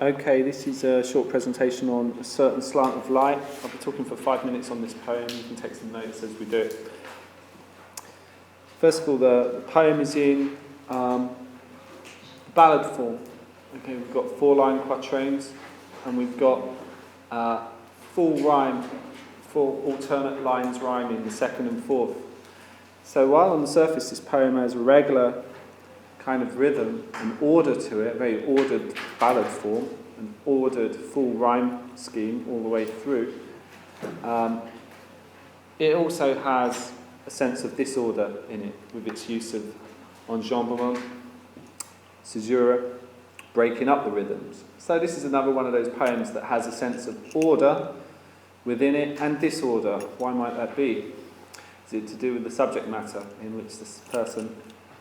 Okay, this is a short presentation on a certain slant of light. I'll be talking for 5 minutes on this poem. You can take some notes as we do it. First of all, the poem is in ballad form. Okay, we've got 4-line quatrains, and we've got full rhyme, 4 alternate lines rhyming, the second and fourth. So while on the surface this poem has a regular kind of rhythm and order to it, very ordered ballad form, an ordered full rhyme scheme all the way through, it also has a sense of disorder in it with its use of enjambment, caesura, breaking up the rhythms. So this is another one of those poems that has a sense of order within it and disorder. Why might that be? Is it to do with the subject matter in which this person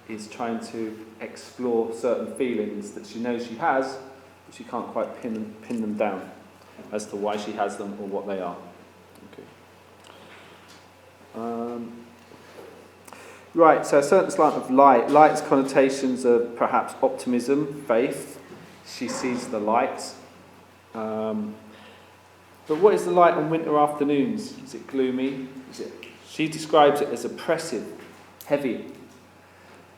is trying to explore certain feelings that she knows she has, but she can't quite pin them down as to why she has them or what they are. Okay. Right, so a certain slant of light. Light's connotations are perhaps optimism, faith. She sees the light. But what is the light on winter afternoons? Is it gloomy? She describes it as oppressive, heavy.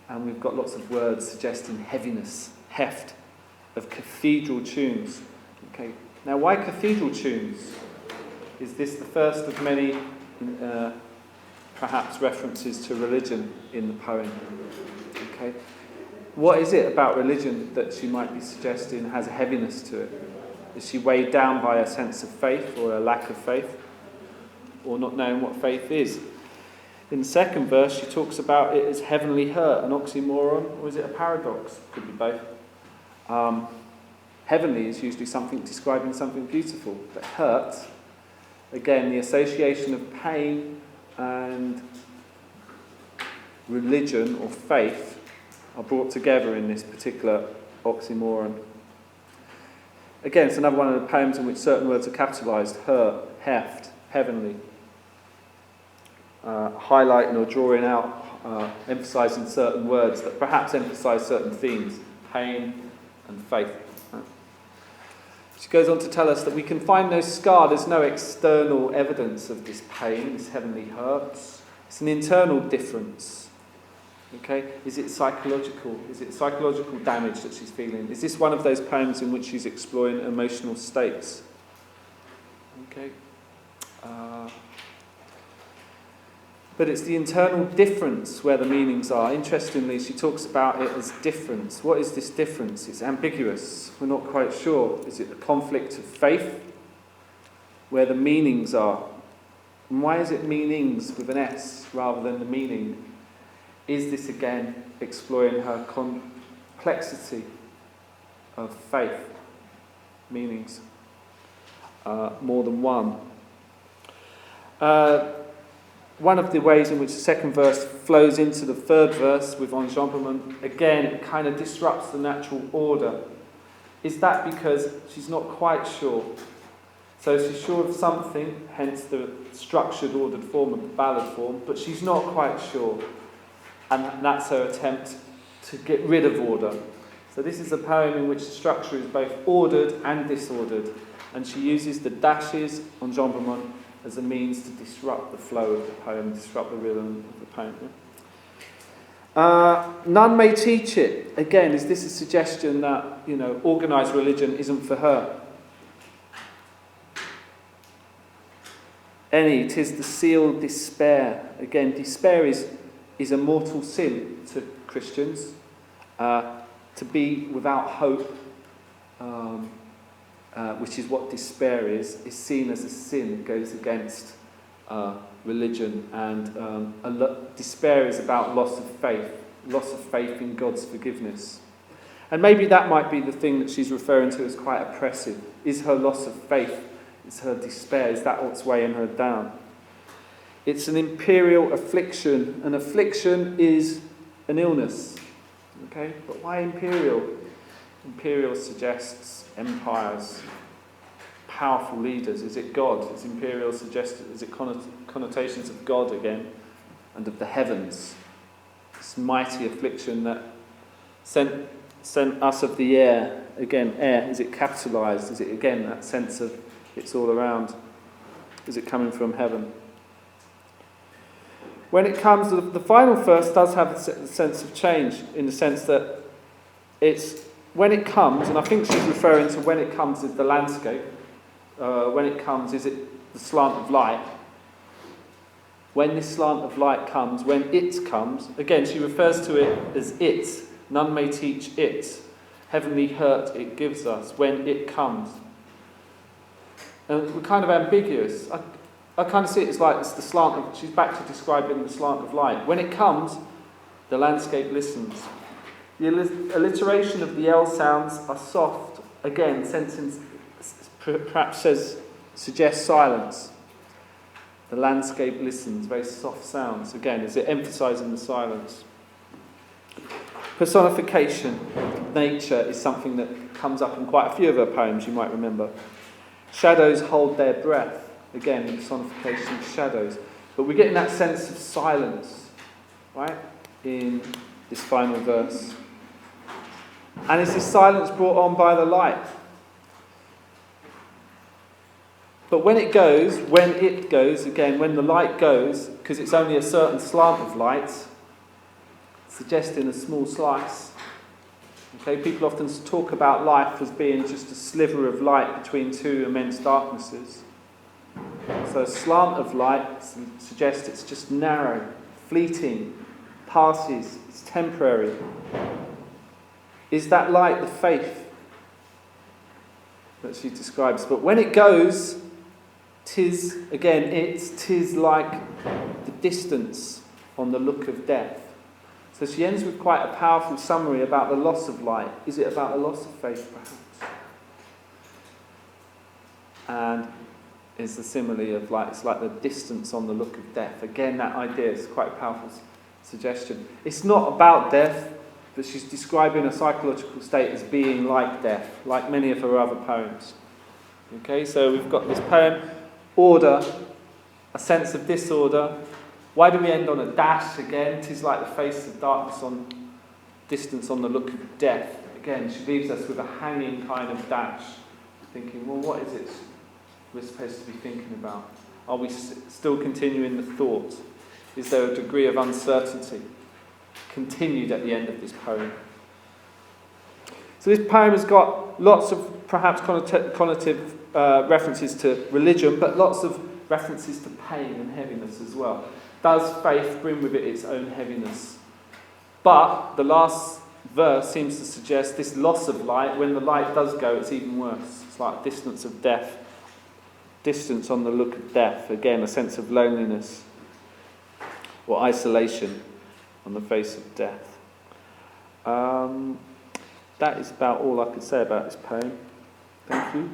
And we've got lots of words suggesting heaviness, heft, of cathedral tunes. Okay. Now, why cathedral tunes? Is this the first of many, perhaps, references to religion in the poem? Okay. What is it about religion that she might be suggesting has a heaviness to it? Is she weighed down by a sense of faith or a lack of faith? Or not knowing what faith is? In the second verse, she talks about it as heavenly hurt, an oxymoron, or is it a paradox? Could be both. Heavenly is usually something describing something beautiful, but hurt, again, the association of pain and religion or faith are brought together in this particular oxymoron. Again, it's another one of the poems in which certain words are capitalised: hurt, heft, heavenly. Highlighting or drawing out, emphasising certain words that perhaps emphasise certain themes, pain and faith. She goes on to tell us that we can find no scar, there's no external evidence of this pain, this heavenly hurts. It's an internal difference. Okay? Is it psychological? Is it psychological damage that she's feeling? Is this one of those poems in which she's exploring emotional states? Okay. But it's the internal difference where the meanings are. Interestingly, she talks about it as difference. What is this difference? It's ambiguous. We're not quite sure. Is it the conflict of faith where the meanings are? And why is it meanings with an S rather than the meaning? Is this again exploring her complexity of faith, meanings, more than one? One of the ways in which the second verse flows into the third verse with enjambment, again, it kind of disrupts the natural order. Is that because she's not quite sure? So she's sure of something, hence the structured, ordered form of the ballad form, but she's not quite sure. And that's her attempt to get rid of order. So this is a poem in which the structure is both ordered and disordered. And she uses the dashes, enjambment, as a means to disrupt the flow of the poem, disrupt the rhythm of the poem. None may teach it. Again, is this a suggestion that, organised religion isn't for her? Any, 'tis the sealed despair. Again, despair is a mortal sin to Christians. To be without hope, which is what despair is seen as a sin. It goes against religion, and despair is about loss of faith in God's forgiveness. And maybe that might be the thing that she's referring to as quite oppressive. Is her loss of faith, is her despair, is that what's weighing her down? It's an imperial affliction. An affliction is an illness. Okay, but why imperial? Imperial suggests empires, powerful leaders. Is it God? Is imperial suggested? Is it connotations of God again and of the heavens? This mighty affliction that sent sent us of the air. Again, air, is it capitalised? Is it, again, that sense of it's all around? Is it coming from heaven? When it comes, the final verse does have a sense of change, in the sense that it's when it comes, and I think she's referring to when it comes is the landscape. When it comes, is it the slant of light? When this slant of light comes, when it comes, again, she refers to it as it. None may teach it. Heavenly hurt it gives us when it comes. And we're kind of ambiguous. I kind of see it as like it's the slant of, she's back to describing the slant of light. When it comes, the landscape listens. The alliteration of the L sounds are soft. Again, sentence perhaps suggests silence. The landscape listens, very soft sounds. Again, is it emphasising the silence? Personification, nature, is something that comes up in quite a few of her poems, you might remember. Shadows hold their breath. Again, the personification of shadows. But we're getting that sense of silence, right, in this final verse. And is this silence brought on by the light? But when it goes, again, when the light goes, because it's only a certain slant of light, suggesting a small slice. Okay, people often talk about life as being just a sliver of light between two immense darknesses. So a slant of light suggests it's just narrow, fleeting, passes, it's temporary. Is that light the faith that she describes? But when it goes, tis like the distance on the look of death. So she ends with quite a powerful summary about the loss of light. Is it about the loss of faith, perhaps? And is the simile of like, it's like the distance on the look of death. Again, that idea is quite a powerful suggestion. It's not about death, but she's describing a psychological state as being like death, like many of her other poems. Okay, so we've got this poem, order, a sense of disorder. Why do we end on a dash again? 'Tis like the face of darkness on distance on the look of death. Again, she leaves us with a hanging kind of dash, thinking, well, what is it we're supposed to be thinking about? Are we still continuing the thought? Is there a degree of uncertainty continued at the end of this poem? So this poem has got lots of perhaps connotative references to religion, but lots of references to pain and heaviness as well. Does faith bring with it its own heaviness? But the last verse seems to suggest this loss of light, when the light does go, it's even worse. It's like distance of death, distance on the look of death. Again, a sense of loneliness or isolation on the face of death. That is about all I could say about this poem. Thank you.